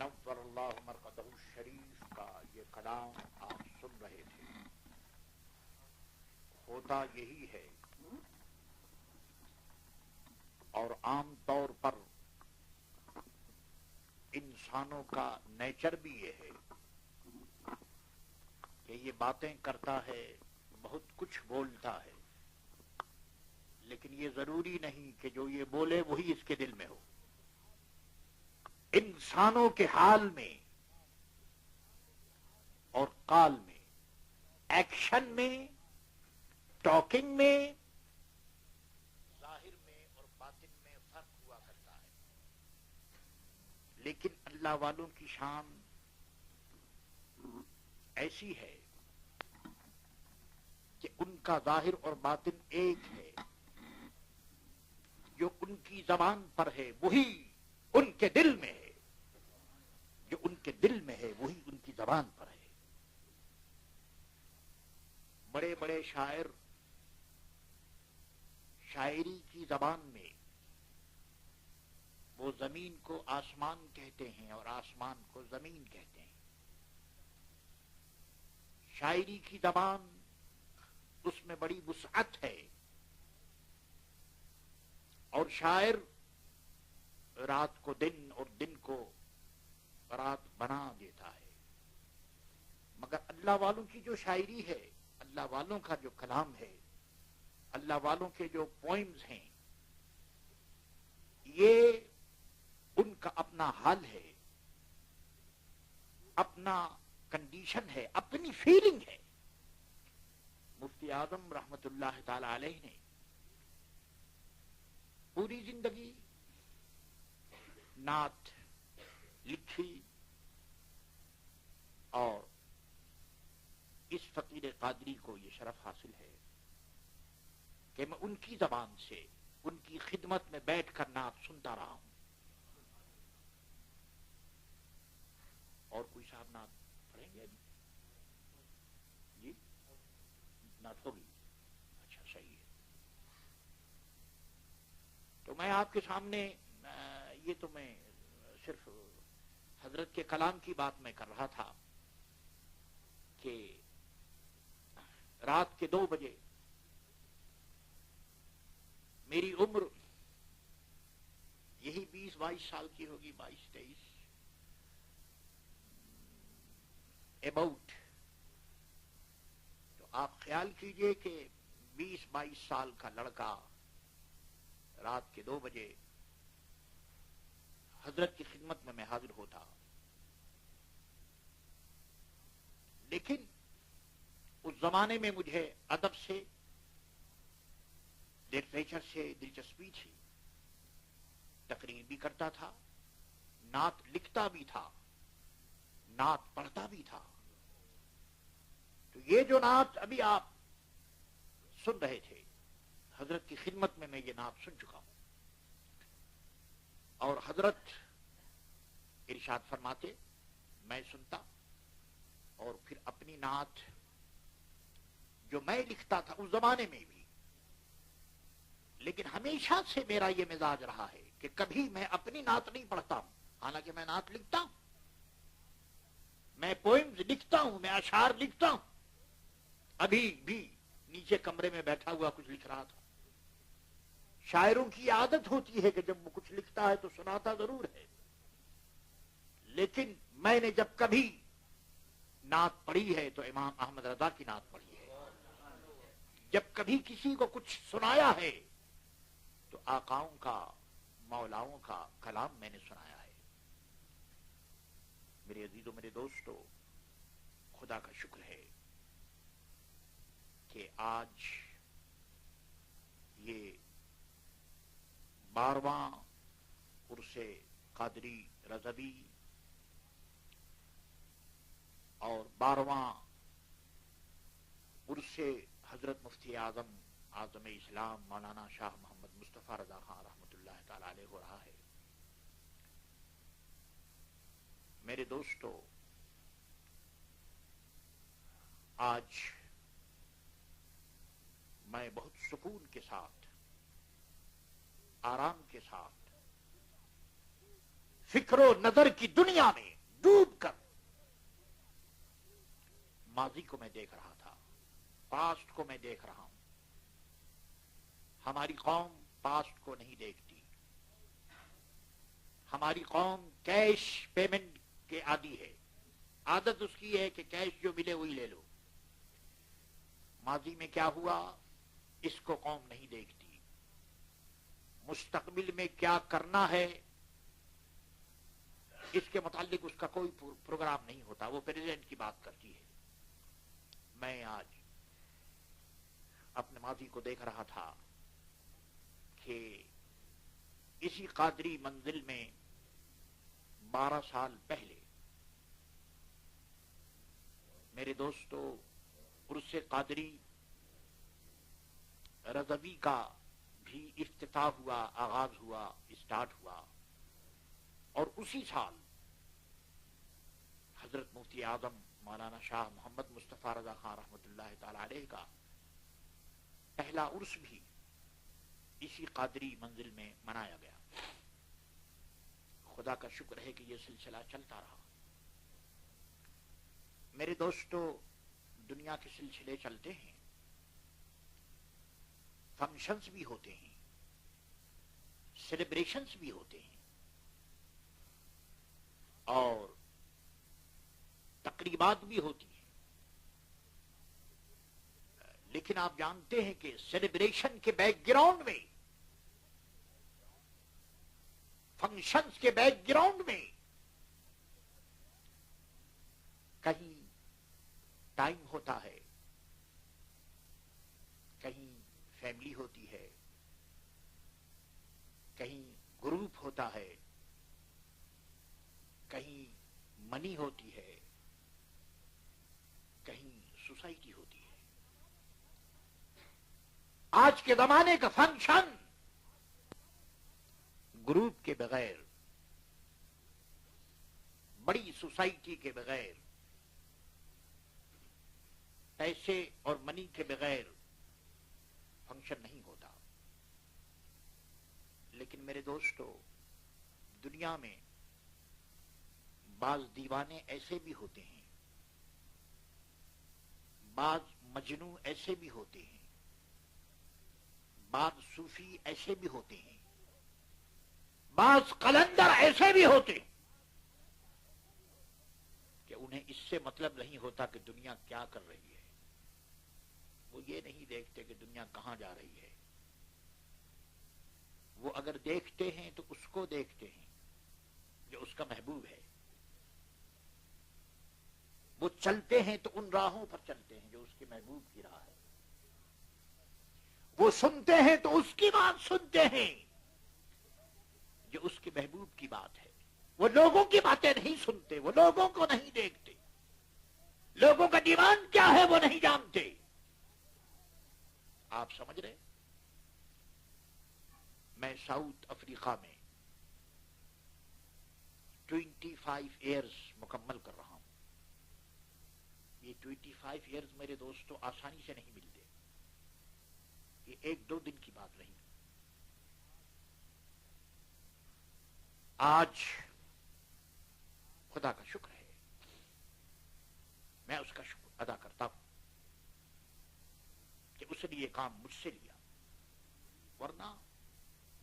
نور اللہ مرقدہ الشریف کا یہ کلام آپ سن رہے تھے. ہوتا یہی ہے اور عام طور پر انسانوں کا نیچر بھی یہ ہے کہ یہ باتیں کرتا ہے، بہت کچھ بولتا ہے، لیکن یہ ضروری نہیں کہ جو یہ بولے وہی اس کے دل میں ہو. انسانوں کے حال میں اور قال میں، ایکشن میں، ٹاکنگ میں، ظاہر میں اور باطن میں فرق ہوا کرتا ہے. لیکن اللہ والوں کی شان ایسی ہے کہ ان کا ظاہر اور باطن ایک ہے. جو ان کی زبان پر ہے وہی ان کے دل میں ہے، جو ان کے دل میں ہے وہی ان کی زبان پر ہے. بڑے بڑے شاعر شاعری کی زبان میں وہ زمین کو آسمان کہتے ہیں اور آسمان کو زمین کہتے ہیں. شاعری کی زبان اس میں بڑی وسعت ہے اور شاعر رات کو دن اور دن کو رات بنا دیتا ہے. مگر اللہ والوں کی جو شاعری ہے، اللہ والوں کا جو کلام ہے، اللہ والوں کے جو پوئمز ہیں، یہ ان کا اپنا حال ہے، اپنا کنڈیشن ہے، اپنی فیلنگ ہے. مفتی اعظم رحمت اللہ تعالی علیہ نے پوری زندگی نعت لکھی اور اس فقیر قادری کو یہ شرف حاصل ہے کہ میں ان کی زبان سے ان کی خدمت میں بیٹھ کر نعت سنتا رہا ہوں. اور کوئی صاحب نعت پڑھیں گے ابھی؟ جی نعت ہوگی؟ اچھا صحیح ہے. تو میں آپ کے سامنے یہ تو میں صرف حضرت کے کلام کی بات میں کر رہا تھا کہ رات کے 2 بجے میری عمر یہی 20-22 سال کی ہوگی، 22-23 اباؤٹ. تو آپ خیال کیجئے کہ 20-22 سال کا لڑکا رات کے 2 بجے حضرت کی خدمت میں حاضر ہوتا. لیکن اس زمانے میں مجھے ادب سے، لٹریچر سے دلچسپی تھی، تقریر بھی کرتا تھا، نعت لکھتا بھی تھا، نعت پڑھتا بھی تھا. تو یہ جو نعت ابھی آپ سن رہے تھے، حضرت کی خدمت میں یہ نعت سن چکا ہوں. اور حضرت ارشاد فرماتے، میں سنتا اور پھر اپنی نعت جو میں لکھتا تھا اس زمانے میں بھی، لیکن ہمیشہ سے میرا یہ مزاج رہا ہے کہ کبھی میں اپنی نعت نہیں پڑھتا ہوں، حالانکہ میں نعت لکھتا ہوں، میں پوئمز لکھتا ہوں، میں اشعار لکھتا ہوں. ابھی بھی نیچے کمرے میں بیٹھا ہوا کچھ لکھ رہا تھا. شاعروں کی عادت ہوتی ہے کہ جب وہ کچھ لکھتا ہے تو سناتا ضرور ہے، لیکن میں نے جب کبھی نعت پڑھی ہے تو امام احمد رضا کی نعت پڑھی ہے. جب کبھی کسی کو کچھ سنایا ہے تو آقاؤں کا، مولاؤں کا کلام میں نے سنایا ہے. میرے عزیزوں، میرے دوستو، خدا کا شکر ہے کہ آج یہ 12واں عرس قادری رضوی اور 12واں عرس حضرت مفتی اعظم اعظم اسلام مولانا شاہ محمد مصطفیٰ رضا خان رحمۃ اللہ تعالی علیہ ہو رہا ہے. میرے دوستو، آج میں بہت سکون کے ساتھ، آرام کے ساتھ فکر و نظر کی دنیا میں ڈوب کر ماضی کو میں دیکھ رہا تھا، پاسٹ کو میں دیکھ رہا ہوں۔ ہماری قوم پاسٹ کو نہیں دیکھتی، ہماری قوم کیش پیمنٹ کے عادی ہے، عادت اس کی ہے کہ کیش جو ملے وہی لے لو۔ ماضی میں کیا ہوا اس کو قوم نہیں دیکھتی، مستقبل میں کیا کرنا ہے اس کے متعلق اس کا کوئی پروگرام نہیں ہوتا، وہ پریزنٹ کی بات کرتی ہے۔ میں آج اپنے ماضی کو دیکھ رہا تھا کہ اسی قادری منزل میں 12 سال پہلے میرے دوستو عرس قادری رضوی کا بھی افتتاح ہوا، آغاز ہوا، اسٹارٹ ہوا، اور اسی سال حضرت مفتی اعظم مولانا شاہ محمد مصطفیٰ رضا خان رحمۃ اللہ تعالی علیہ کا پہلا عرس بھی اسی قادری منزل میں منایا گیا۔ خدا کا شکر ہے کہ یہ سلسلہ چلتا رہا۔ میرے دوستو دنیا کے سلسلے چلتے ہیں، فنکشنز بھی ہوتے ہیں، سیلیبریشنز بھی ہوتے ہیں، اور تقریبات بھی ہوتی ہیں، لیکن آپ جانتے ہیں کہ سیلیبریشن کے بیک گراؤنڈ میں، فنکشنز کے بیک گراؤنڈ میں کہیں ٹائم ہوتا ہے، کہیں فیملی ہوتی ہے، کہیں گروپ ہوتا ہے، کہیں منی ہوتی ہے، کہیں سوسائٹی ہوتی ہے۔ آج کے زمانے کا فنکشن گروپ کے بغیر، بڑی سوسائٹی کے بغیر، پیسے اور منی کے بغیر فنکشن نہیں ہوتا۔ لیکن میرے دوستو دنیا میں بعض دیوانے ایسے بھی ہوتے ہیں، بعض مجنوں ایسے بھی ہوتے ہیں، بعض صوفی ایسے بھی ہوتے ہیں، بعض قلندر ایسے بھی ہوتے ہیں کہ انہیں اس سے مطلب نہیں ہوتا کہ دنیا کیا کر رہی ہے، وہ یہ نہیں دیکھتے کہ دنیا کہاں جا رہی ہے۔ وہ اگر دیکھتے ہیں تو اس کو دیکھتے ہیں جو اس کا محبوب ہے، وہ چلتے ہیں تو ان راہوں پر چلتے ہیں جو اس کے محبوب کی راہ ہے، وہ سنتے ہیں تو اس کی بات سنتے ہیں جو اس کے محبوب کی بات ہے۔ وہ لوگوں کی باتیں نہیں سنتے، وہ لوگوں کو نہیں دیکھتے، لوگوں کا ڈیمانڈ کیا ہے وہ نہیں جانتے۔ آپ سمجھ رہے؟ میں ساؤتھ افریقہ میں 25 ایئرز مکمل کر رہا ہوں۔ یہ 25 ایئرز میرے دوستوں آسانی سے نہیں ملتے، یہ 1-2 دن کی بات نہیں۔ آج خدا کا شکر ہے، میں اس کا شکر ادا کرتا ہوں کہ اس نے یہ کام مجھ سے لیا، ورنہ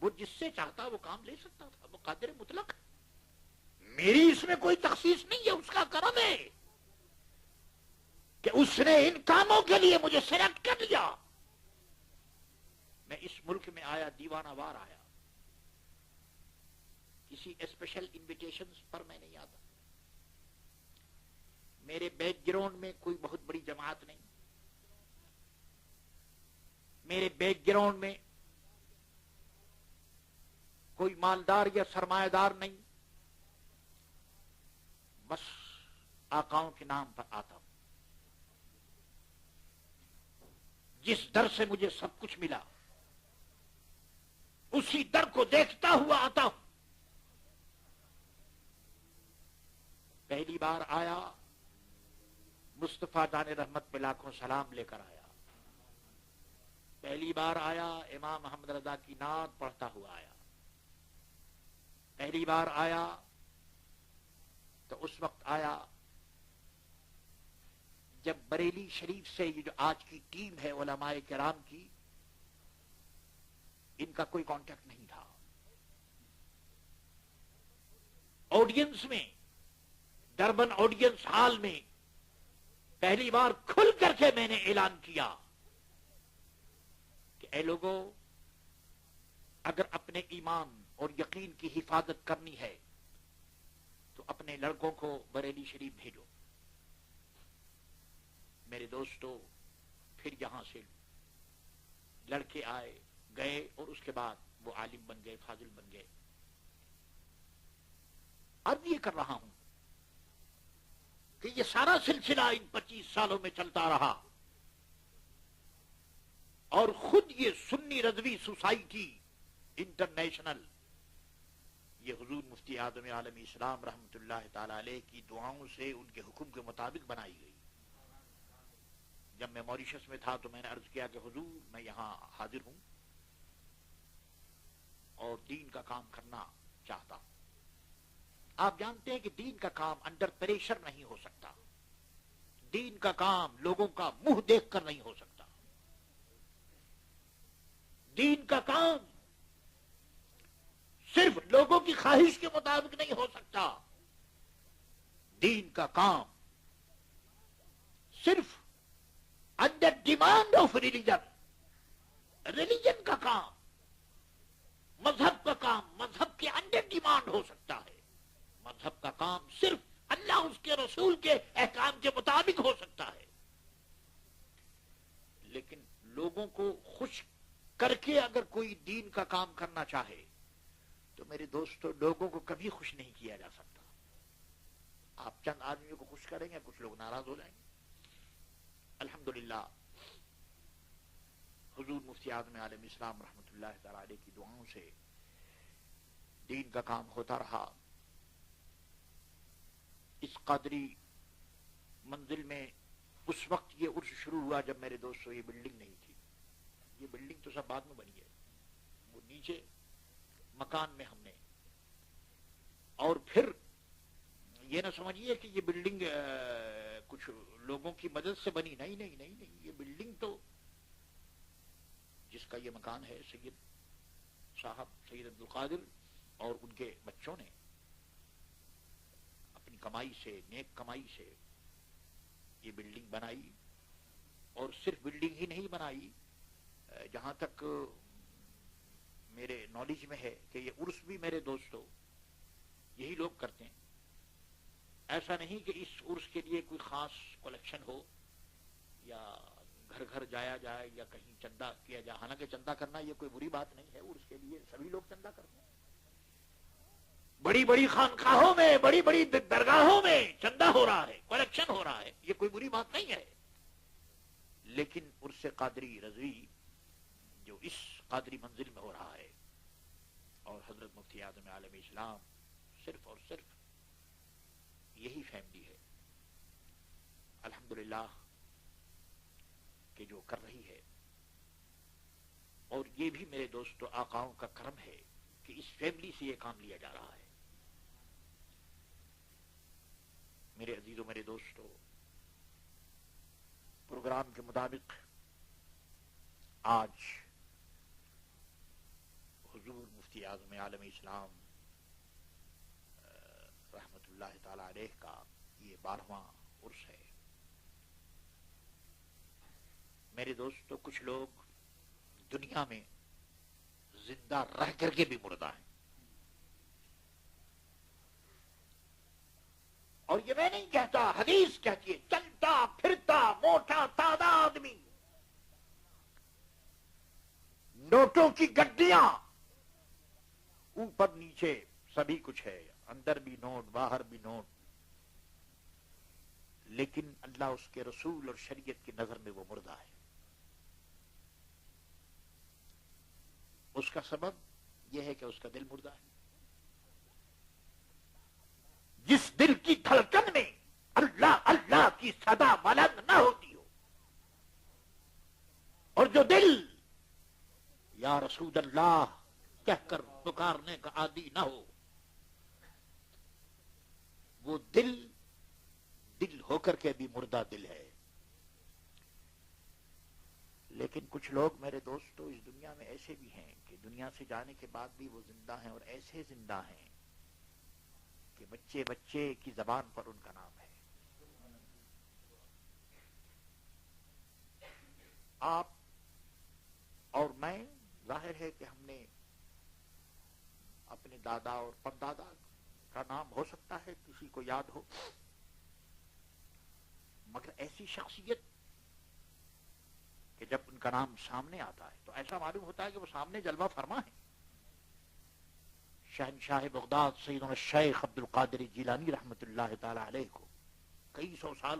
وہ جس سے چاہتا وہ کام لے سکتا تھا، وہ قادر مطلق ہے۔ میری اس میں کوئی تخصیص نہیں ہے، اس کا کرم ہے کہ اس نے ان کاموں کے لیے مجھے سلیکٹ کر لیا۔ میں اس ملک میں آیا دیوانہ وار آیا، کسی اسپیشل انویٹیشنز پر میں نہیں آتا۔ میرے بیک گراؤنڈ میں کوئی بہت بڑی جماعت نہیں، میرے بیک گراؤنڈ میں کوئی مالدار یا سرمایہ دار نہیں، بس آقاؤں کے نام پر آتا ہوں۔ جس در سے مجھے سب کچھ ملا اسی در کو دیکھتا ہوا آتا ہوں۔ پہلی بار آیا مصطفیٰ جان رحمت پہ لاکھوں سلام لے کر آیا، پہلی بار آیا امام محمد رضا کی نعت پڑھتا ہوا آیا، پہلی بار آیا تو اس وقت آیا جب بریلی شریف سے یہ جو آج کی ٹیم ہے علماء کرام کی، ان کا کوئی کانٹیکٹ نہیں تھا. آڈینس میں، ڈربن آڈینس ہال میں پہلی بار کھل کر کے میں نے اعلان کیا کہ اے لوگوں، اگر اپنے ایمان اور یقین کی حفاظت کرنی ہے تو اپنے لڑکوں کو بریلی شریف بھیجو. میرے دوستو، پھر یہاں سے لڑکے آئے گئے اور اس کے بعد وہ عالم بن گئے، فاضل بن گئے. اب یہ کر رہا ہوں کہ یہ سارا سلسلہ ان 25 سالوں میں چلتا رہا، اور خود یہ سنی رضوی سوسائٹی انٹرنیشنل، یہ حضور مفتی اعظم عالم اسلام رحمت اللہ تعالی علیہ کی دعاؤں سے ان کے حکم کے مطابق بنائی گئی. جب میں موریشس میں تھا تو میں نے عرض کیا کہ حضور میں یہاں حاضر ہوں اور دین کا کام کرنا چاہتا ہوں. آپ جانتے ہیں کہ دین کا کام انڈر پریشر نہیں ہو سکتا، دین کا کام لوگوں کا منہ دیکھ کر نہیں ہو سکتا، دین کا کام صرف لوگوں کی خواہش کے مطابق نہیں ہو سکتا، دین کا کام صرف under demand of religion, religion کا کام، مذہب کا کام مذہب کے انڈر ڈیمانڈ ہو سکتا ہے. مذہب کا کام صرف اللہ اس کے رسول کے احکام کے مطابق ہو سکتا ہے. لیکن لوگوں کو خوش کر کے اگر کوئی دین کا کام کرنا چاہے تو میرے دوستو، لوگوں کو کبھی خوش نہیں کیا جا سکتا. آپ چند آدمیوں کو خوش کریں گے، کچھ لوگ ناراض ہو جائیں گے. الحمدللہ حضور مفتی اعظم عالم اسلام رحمت اللہ تعالی علیہ کی دعاؤں سے دین کا کام ہوتا رہا. اس قادری منزل میں اس وقت یہ عرص شروع ہوا جب میرے دوستوں یہ بلڈنگ نہیں تھی. یہ بلڈنگ تو سب بعد میں بنی ہے، وہ نیچے مکان میں ہم نے. اور پھر یہ نہ سمجھیے کہ یہ بلڈنگ کچھ لوگوں کی مدد سے بنی، نہیں نہیں نہیں نہیں، یہ بلڈنگ تو جس کا یہ مکان ہے سید صاحب سید عبدالقادر اور ان کے بچوں نے اپنی کمائی سے، نیک کمائی سے یہ بلڈنگ بنائی. اور صرف بلڈنگ ہی نہیں بنائی، جہاں تک میرے نالج میں ہے کہ یہ عرس بھی میرے دوستوں یہی لوگ کرتے ہیں. ایسا نہیں کہ اس عرس کے لیے کوئی خاص کلیکشن ہو یا گھر گھر جایا جائے یا کہیں چندہ کیا جائے. حالانکہ چندہ کرنا یہ کوئی بری بات نہیں ہے، عرس کے لیے سبھی لوگ چندہ کرتے ہیں. بڑی بڑی خانقاہوں میں، بڑی بڑی درگاہوں میں چندہ ہو رہا ہے، کلیکشن ہو رہا ہے، یہ کوئی بری بات نہیں ہے. لیکن عرس قادری رضوی جو اس قادری منزل میں ہو رہا ہے، اور حضرت مفتی اعظم عالم اسلام صرف اور صرف یہی فیملی ہے الحمدللہ کہ جو کر رہی ہے. اور یہ بھی میرے دوستو آقاؤں کا کرم ہے کہ اس فیملی سے یہ کام لیا جا رہا ہے. میرے عزیزوں، میرے دوستو، پروگرام کے مطابق آج حضور مفتی اعظم عالم اسلام رحمت اللہ تعالی علیہ کا یہ 12واں عرس ہے. میرے دوستو، کچھ لوگ دنیا میں زندہ رہ کر کے بھی مردہ ہیں. اور یہ میں نہیں کہتا، حدیث کہتی ہے، چلتا پھرتا موٹا تازہ آدمی، نوٹوں کی گڈیاں اوپر نیچے سبھی کچھ ہے، اندر بھی نوٹ باہر بھی نوٹ، لیکن اللہ اس کے رسول اور شریعت کی نظر میں وہ مردہ ہے. اس کا سبب یہ ہے کہ اس کا دل مردہ ہے. جس دل کی دھڑکن میں اللہ اللہ کی صدا بلند نہ ہوتی ہو، اور جو دل یا رسول اللہ کہہ کر پکارنے کا عادی نہ ہو، وہ دل دل ہو کر کے بھی مردہ دل ہے. لیکن کچھ لوگ میرے دوستو اس دنیا میں ایسے بھی ہیں کہ دنیا سے جانے کے بعد بھی وہ زندہ ہیں، اور ایسے زندہ ہیں کہ بچے بچے کی زبان پر ان کا نام ہے. آپ اور میں ظاہر ہے کہ ہم نے اپنے دادا اور پردادا کا نام ہو سکتا ہے کسی کو یاد ہو، مگر ایسی شخصیت کہ جب ان کا نام سامنے آتا ہے تو ایسا معلوم ہوتا ہے کہ وہ سامنے جلوہ فرما ہے. شہنشاہ بغداد سیدنا الشیخ عبد القادر جیلانی رحمت اللہ تعالی علیہ کو کئی سو سال